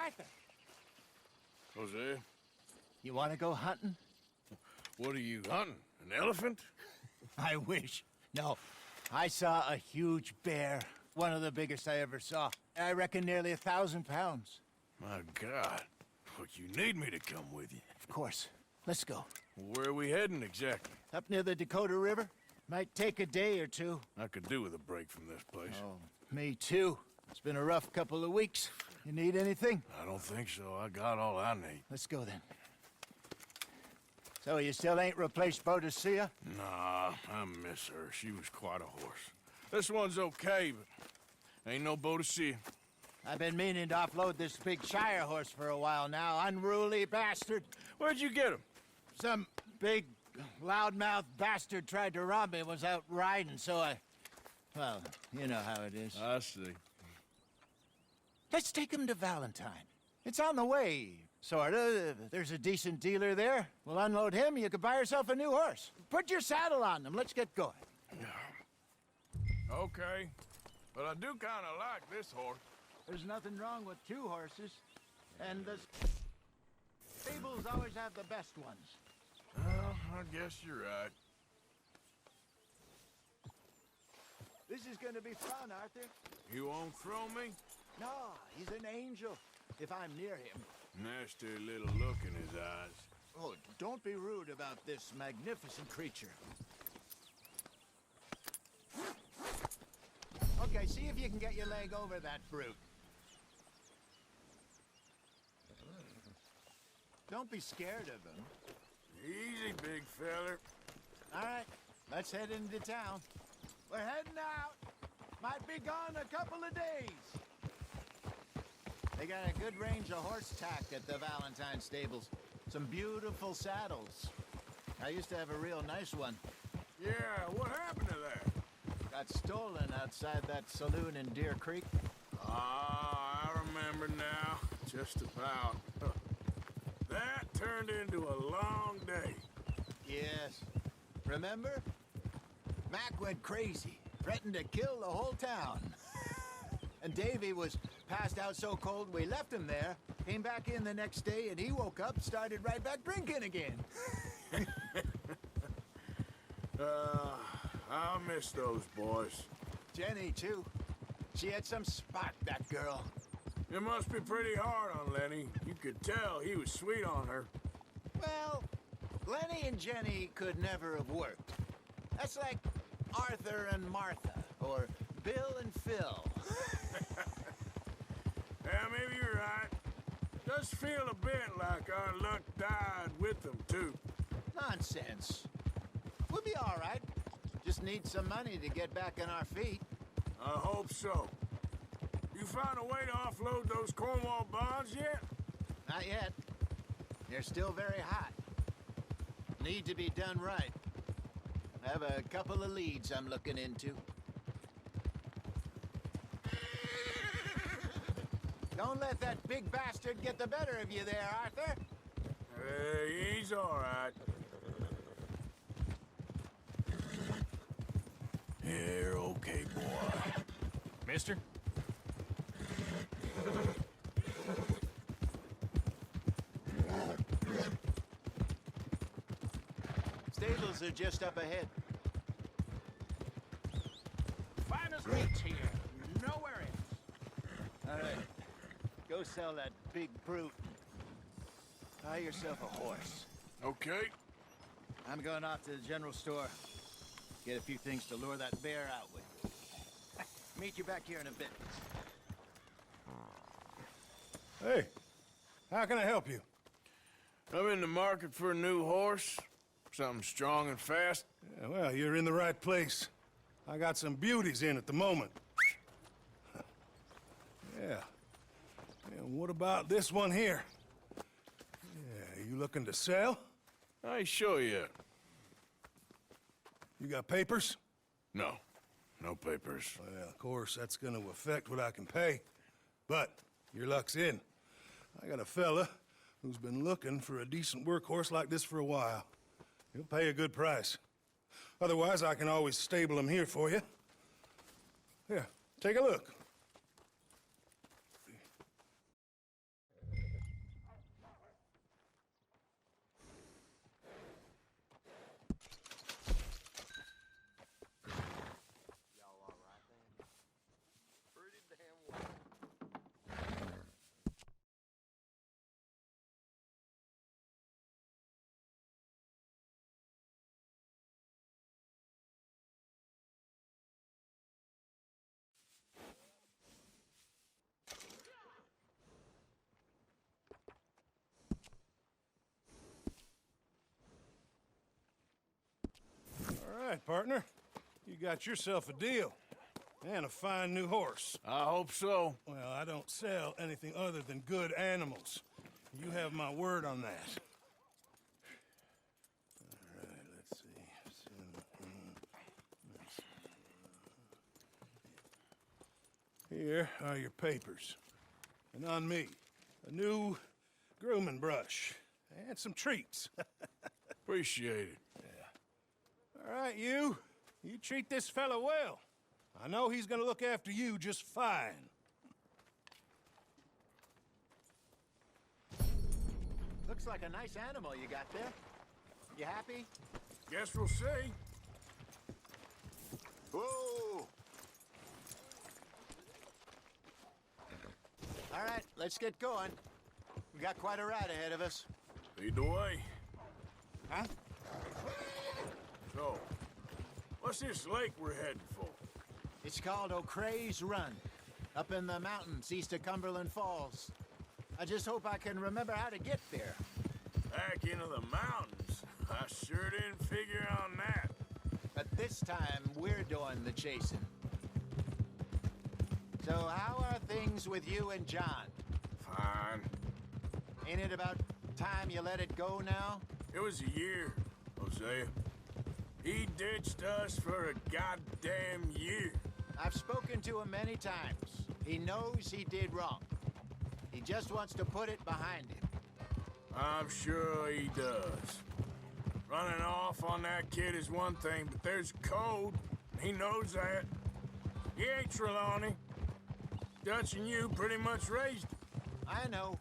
Arthur! Jose, You want to go hunting? what are you hunting? An elephant? I wish. No. I saw a huge bear. One of the biggest I ever saw. I reckon nearly 1,000 pounds. My God. But you need me to come with you. Of course. Let's go. Where are we heading exactly? Up near the Dakota River. Might take a day or two. I could do with a break from this place. Oh, me too. It's been a rough couple of weeks. You need anything? I don't think so. I got all I need. Let's go then. So you still ain't replaced Boadicea? Nah, I miss her. She was quite a horse. This one's okay, but ain't no Boadicea. I've been meaning to offload this big Shire horse for a while now. Unruly bastard. Where'd you get him? Some big, loudmouth bastard tried to rob me and was out riding, so I... Well, you know how it is. I see. Let's take him to Valentine. It's on the way, sorta. There's a decent dealer there. We'll unload him, you could buy yourself a new horse. Put your saddle on them, let's get going. Okay, but I do kind of like this horse. There's nothing wrong with two horses, and the stables always have the best ones. Well, I guess you're right. This is gonna be fun, Arthur. You won't throw me? No, he's an angel, if I'm near him. Nasty little look in his eyes. Oh, don't be rude about this magnificent creature. Okay, see if you can get your leg over that brute. Don't be scared of him. Easy, big feller. All right, let's head into town. We're heading out. Might be gone a couple of days. They got a good range of horse tack at the Valentine stables. Some beautiful saddles. I used to have a real nice one. Yeah, what happened to that? Got stolen outside that saloon in Deer Creek. Ah, I remember now. Just about. That turned into a long day. Yes. Remember? Mac went crazy, threatened to kill the whole town. And Davy was passed out so cold we left him there, came back in the next day, and he woke up, started right back drinking again. I'll miss those boys. Jenny, too. She had some spark, that girl. It must be pretty hard on Lenny. You could tell he was sweet on her. Well, Lenny and Jenny could never have worked. That's like Arthur and Martha, or Bill and Phil. Yeah, maybe you're right. Does feel a bit like our luck died with them, too. Nonsense. We'll be all right. Just need some money to get back on our feet. I hope so. You found a way to offload those Cornwall bonds yet? Not yet. They're still very hot. Need to be done right. I have a couple of leads I'm looking into. Don't let that big bastard get the better of you there, Arthur. He's all right. You're okay, boy. Mister? Stables are just up ahead. Finest meats here. Nowhere else. All right. Go sell that big brute. Buy yourself a horse. Okay. I'm going off to the general store. Get a few things to lure that bear out with. Meet you back here in a bit. Hey, how can I help you? I'm in the market for a new horse. Something strong and fast. Yeah, well, you're in the right place. I got some beauties in at the moment. Yeah. And what about this one here? Yeah, you looking to sell? I ain't sure yet. You got papers? No. No papers. Well, of course, that's gonna affect what I can pay. But your luck's in. I got a fella who's been looking for a decent workhorse like this for a while. He'll pay a good price. Otherwise, I can always stable him here for you. Here, take a look. right, partner. You got yourself a deal. And a fine new horse. I hope so. Well, I don't sell anything other than good animals. You have my word on that. All right, let's see. Here are your papers. And on me, a new grooming brush. And some treats. Appreciate it. All right, you. You treat this fella well. I know he's gonna look after you just fine. Looks like a nice animal you got there. You happy? Guess we'll see. Whoa! All right, let's get going. We got quite a ride ahead of us. Lead the way. Huh? So, what's this lake we're heading for? It's called O'Creagh's Run, up in the mountains east of Cumberland Falls. I just hope I can remember how to get there. Back into the mountains? I sure didn't figure on that. But this time, we're doing the chasing. So how are things with you and John? Fine. Ain't it about time you let it go now? It was a year, Hosea. He ditched us for a goddamn year. I've spoken to him many times. He knows he did wrong. He just wants to put it behind him. I'm sure he does. Running off on that kid is one thing, but there's code. He knows that. He ain't Trelawney. Dutch and you pretty much raised him. I know.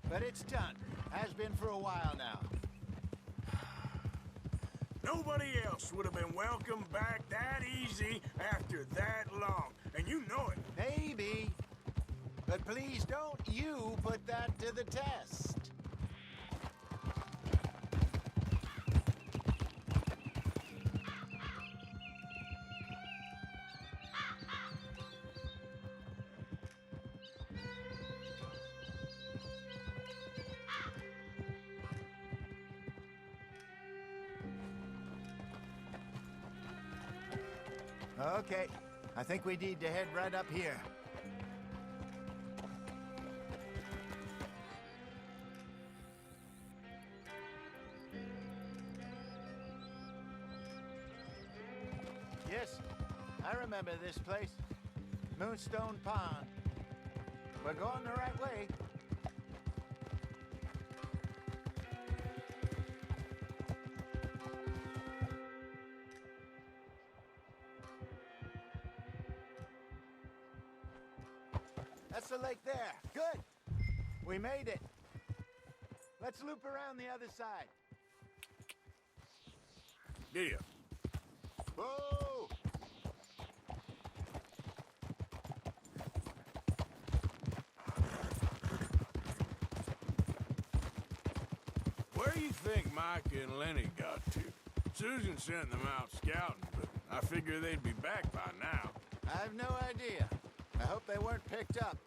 But it's done. Has been for a while now. Nobody else would have been welcomed back that easy after that long. And you know it. Maybe. But please don't you put that to the test. Okay, I think we need to head right up here. Yes, I remember this place. Moonstone Pond. We're going the right way. That's the lake there. Good. We made it. Let's loop around the other side. Yeah. Whoa! Where do you think Micah and Lenny got to? Susan sent them out scouting, but I figure they'd be back by now. I have no idea. I hope they weren't picked up.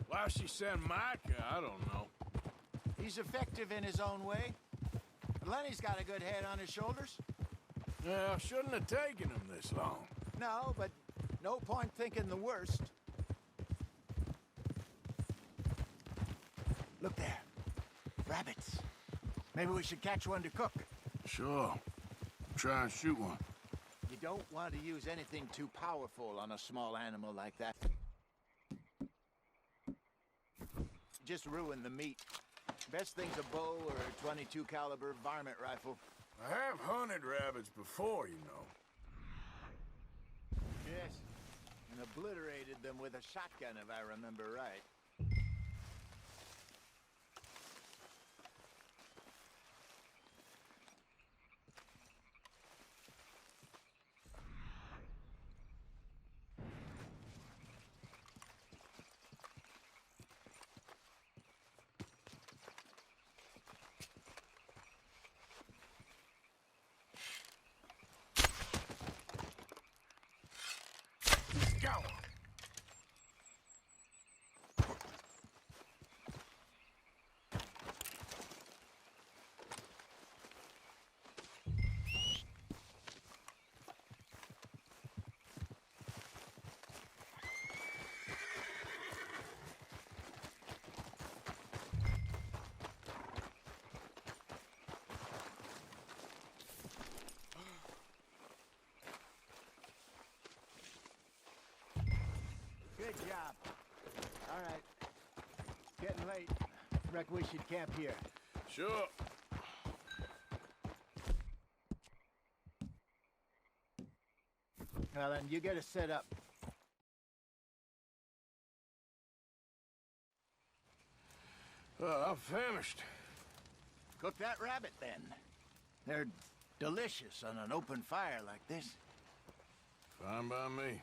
Why she sent Micah, I don't know. He's effective in his own way. Lenny's got a good head on his shoulders. Yeah, shouldn't have taken him this long. No, but no point thinking the worst. Look there. Rabbits. Maybe we should catch one to cook. Sure. Try and shoot one. You don't want to use anything too powerful on a small animal like that. Just ruin the meat. Best thing's a bow or a 22 caliber varmint rifle. I have hunted rabbits before, you know. Yes, and obliterated them with a shotgun, if I remember right. Go! All right. Getting late. Reckon we should camp here. Sure. Well, then, you get us set up. I'm famished. Cook that rabbit, then. They're delicious on an open fire like this. Fine by me.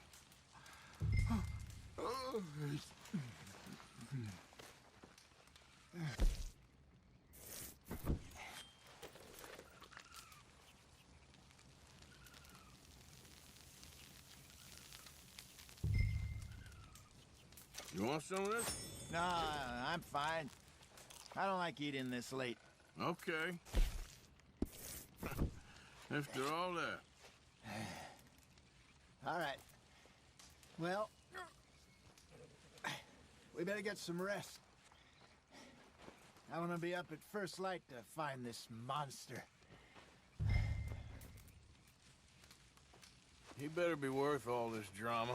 You want some of this? No, I'm fine. I don't like eating this late. Okay. After all that. All right. Well, we better get some rest. I want to be up at first light to find this monster. He better be worth all this drama.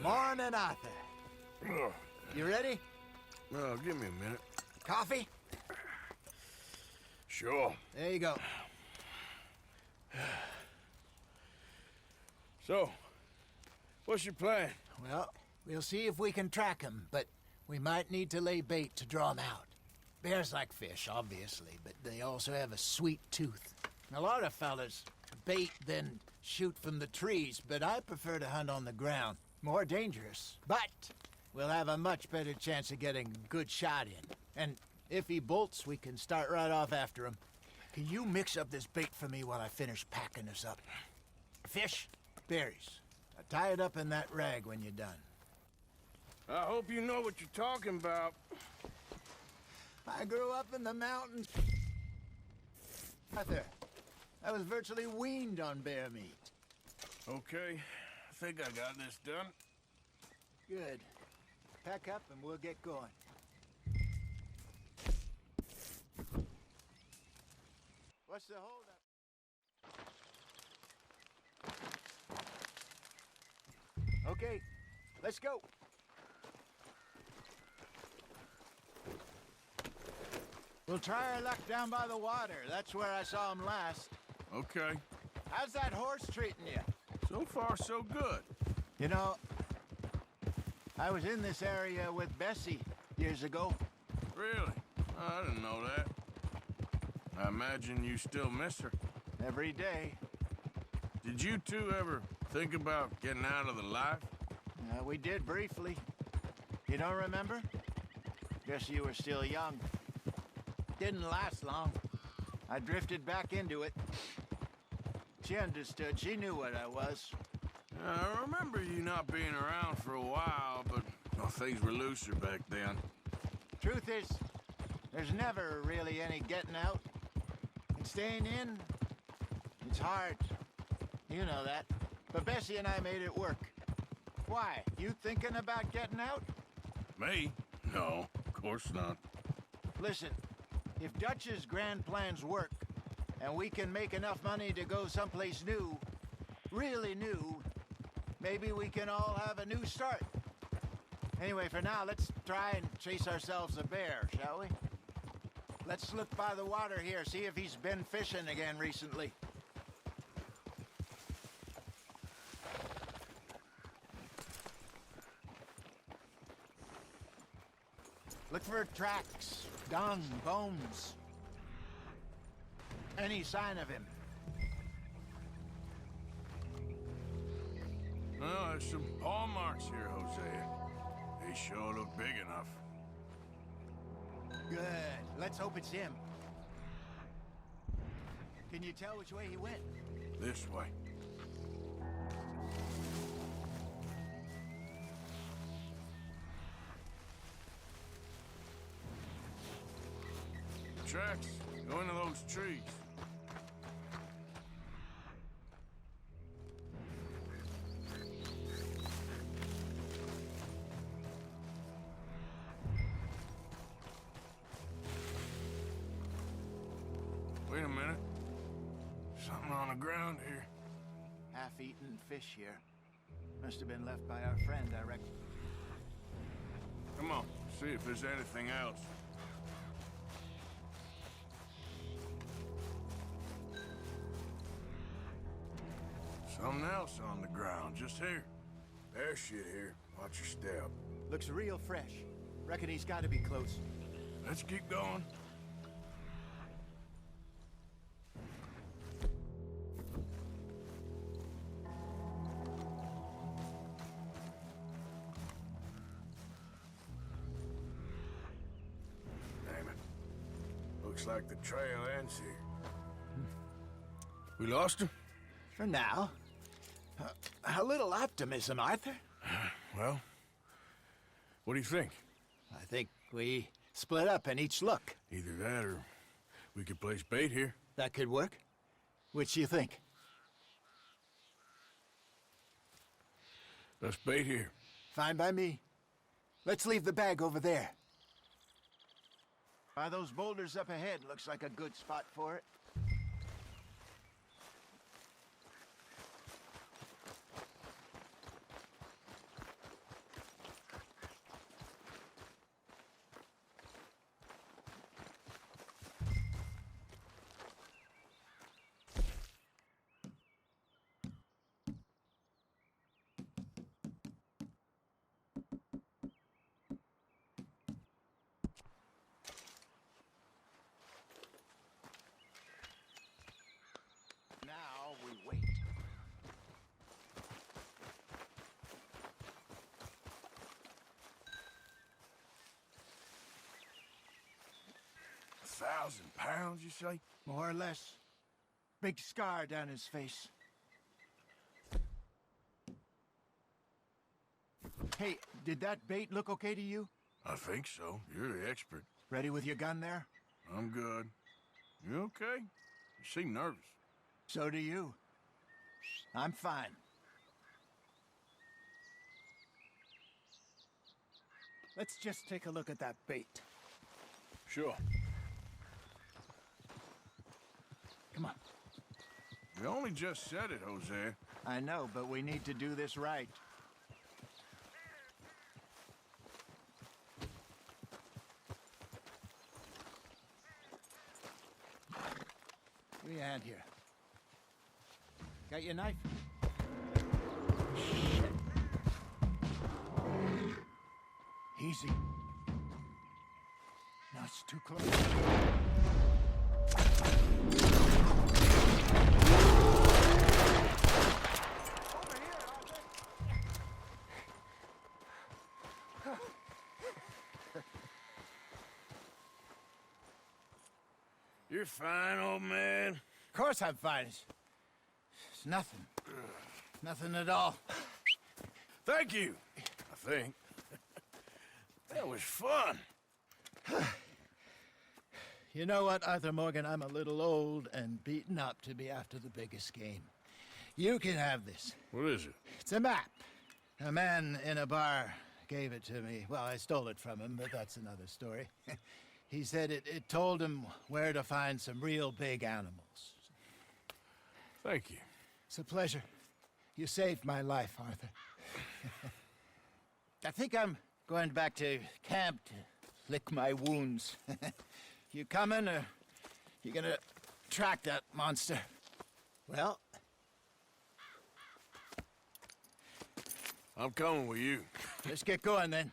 Morning, Arthur. You ready? Well, give me a minute. Coffee? Sure. There you go. So, what's your plan? Well, we'll see if we can track him, but we might need to lay bait to draw him out. Bears like fish, obviously, but they also have a sweet tooth. A lot of fellas bait, then shoot from the trees, but I prefer to hunt on the ground. More dangerous, but we'll have a much better chance of getting a good shot in. And if he bolts, we can start right off after him. Can you mix up this bait for me while I finish packing this up? Fish, berries. Tie it up in that rag when you're done. I hope you know what you're talking about. I grew up in the mountains. Arthur, I was virtually weaned on bear meat. Okay, I think I got this done. Good. Pack up and we'll get going. What's the holdup? Okay, let's go. We'll try our luck down by the water. That's where I saw him last. Okay. How's that horse treating you? So far, so good. You know, I was in this area with Bessie years ago. Really? I didn't know that. I imagine you still miss her. Every day. Did you two ever think about getting out of the life? We did briefly. You don't remember? Guess you were still young. Didn't last long. I drifted back into it. She understood. She knew what I was. I remember you not being around for a while, but well, things were looser back then. Truth is, there's never really any getting out. And staying in, it's hard. You know that. But Bessie and I made it work. Why? You thinking about getting out? Me? No, of course not. Listen, if Dutch's grand plans work, and we can make enough money to go someplace new, really new, maybe we can all have a new start. Anyway, for now, let's try and chase ourselves a bear, shall we? Let's look by the water here, see if he's been fishing again recently. Look for tracks, dung, bones. Any sign of him. Well, there's some paw marks here, Hosea. They sure look big enough. Good. Let's hope it's him. Can you tell which way he went? This way. Tracks. Go into those trees. something on the ground here. Half-eaten fish here. Must have been left by our friend, I reckon. Come on, see if there's anything else. Something else on the ground, just here. There's shit here. Watch your step. Looks real fresh. Reckon he's got to be close. Let's keep going. Damn it. Looks like the trail ends here. We lost him? For now. A little optimism, Arthur. Well, what do you think? I think we split up and each look. Either that or we could place bait here. That could work. Which do you think? Let's bait here. Fine by me. Let's leave the bag over there. By those boulders up ahead, looks like a good spot for it. Now we wait. £1,000, you say? More or less. Big scar down his face. Hey, did that bait look okay to you? I think so. You're the expert. Ready with your gun there? I'm good. You okay? You seem nervous. So do you. I'm fine. Let's just take a look at that bait. Sure. Come on. You only just said it, Jose. I know, but we need to do this right. Give me a hand here. Got your knife? Shit. Easy. No, it's too close. Over here, Arthur. You're fine, old man. Of course I'm fine. It's nothing. Nothing at all. Thank you, I think. That was fun. You know what, Arthur Morgan? I'm a little old and beaten up to be after the biggest game. You can have this. What is it? It's a map. A man in a bar gave it to me. Well, I stole it from him, but that's another story. He said it told him where to find some real big animals. Thank you. It's a pleasure. You saved my life, Arthur. I think I'm going back to camp to lick my wounds. You coming, or you gonna track that monster? Well, I'm coming with you. let's get going then.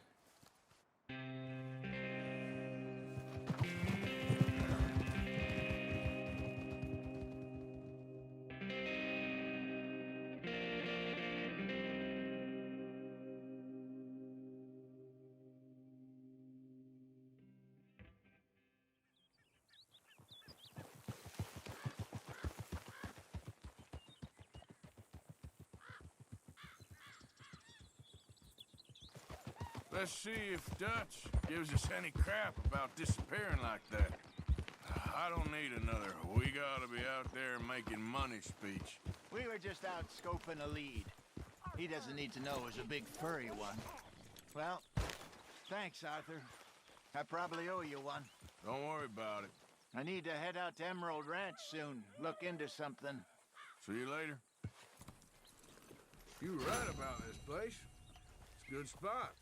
Let's see if Dutch gives us any crap about disappearing like that. I don't need another "we gotta be out there making money" speech. We were just out scoping a lead. He doesn't need to know it was a big furry one. Well, thanks, Arthur. I probably owe you one. Don't worry about it. I need to head out to Emerald Ranch soon. Look into something. See you later. You were right about this place. It's a good spot.